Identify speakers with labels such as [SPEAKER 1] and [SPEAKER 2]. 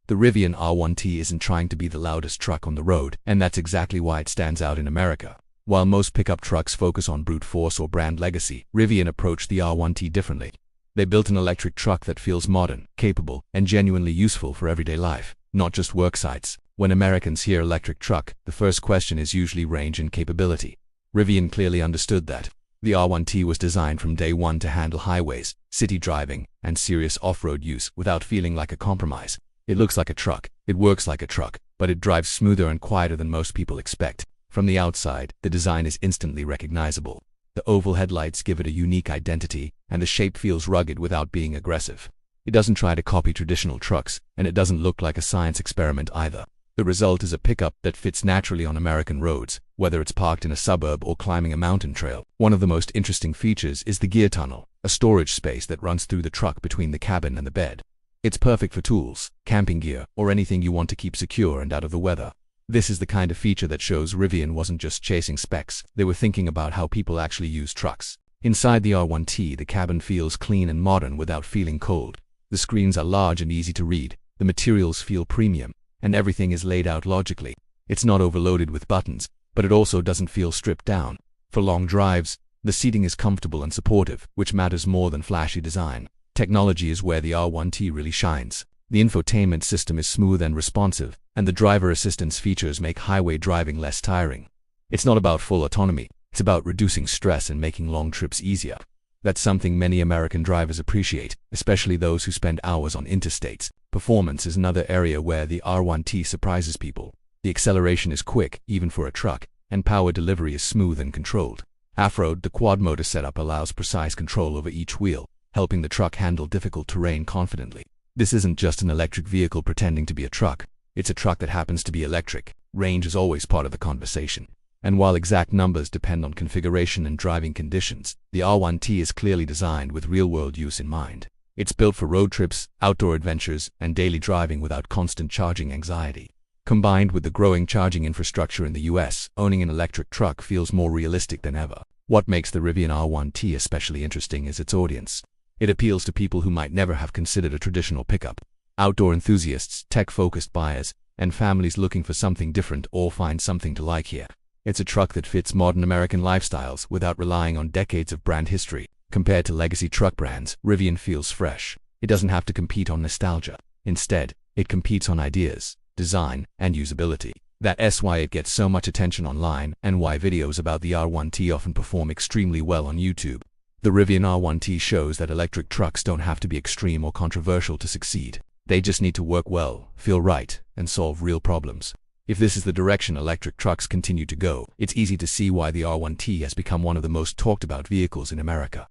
[SPEAKER 1] The Rivian R1T isn't trying to be the loudest truck on the road, and that's exactly why it stands out in America. While most pickup trucks focus on brute force or brand legacy, Rivian approached the R1T differently. They built an electric truck that feels modern, capable, and genuinely useful for everyday life, not just work sites. When Americans hear electric truck, the first question is usually range and capability. Rivian clearly understood that. The R1T was designed from day one to handle highways, city driving, and serious off-road use without feeling like a compromise. It looks like a truck, it works like a truck, but it drives smoother and quieter than most people expect. From the outside, the design is instantly recognizable. The oval headlights give it a unique identity, and the shape feels rugged without being aggressive. It doesn't try to copy traditional trucks, and it doesn't look like a science experiment either. The result is a pickup that fits naturally on American roads, whether it's parked in a suburb or climbing a mountain trail. One of the most interesting features is the gear tunnel, a storage space that runs through the truck between the cabin and the bed. It's perfect for tools, camping gear, or anything you want to keep secure and out of the weather. This is the kind of feature that shows Rivian wasn't just chasing specs, they were thinking about how people actually use trucks. Inside the R1T, the cabin feels clean and modern without feeling cold. The screens are large and easy to read, the materials feel premium, and everything is laid out logically. It's not overloaded with buttons, but it also doesn't feel stripped down. For long drives, the seating is comfortable and supportive, which matters more than flashy design. Technology is where the R1T really shines. The infotainment system is smooth and responsive, and the driver assistance features make highway driving less tiring. It's not about full autonomy, it's about reducing stress and making long trips easier. That's something many American drivers appreciate, especially those who spend hours on interstates. Performance is another area where the R1T surprises people. The acceleration is quick, even for a truck, and power delivery is smooth and controlled. Off-road, the quad-motor setup allows precise control over each wheel, helping the truck handle difficult terrain confidently. This isn't just an electric vehicle pretending to be a truck. It's a truck that happens to be electric. Range is always part of the conversation. And while exact numbers depend on configuration and driving conditions, the R1T is clearly designed with real-world use in mind. It's built for road trips, outdoor adventures, and daily driving without constant charging anxiety. Combined with the growing charging infrastructure in the US, owning an electric truck feels more realistic than ever. What makes the Rivian R1T especially interesting is its audience. It appeals to people who might never have considered a traditional pickup. Outdoor enthusiasts, tech-focused buyers, and families looking for something different all find something to like here. It's a truck that fits modern American lifestyles without relying on decades of brand history. Compared to legacy truck brands, Rivian feels fresh. It doesn't have to compete on nostalgia. Instead, it competes on ideas, design, and usability. That's why it gets so much attention online and why videos about the R1T often perform extremely well on YouTube. The Rivian R1T shows that electric trucks don't have to be extreme or controversial to succeed. They just need to work well, feel right, and solve real problems. If this is the direction electric trucks continue to go, it's easy to see why the R1T has become one of the most talked about vehicles in America.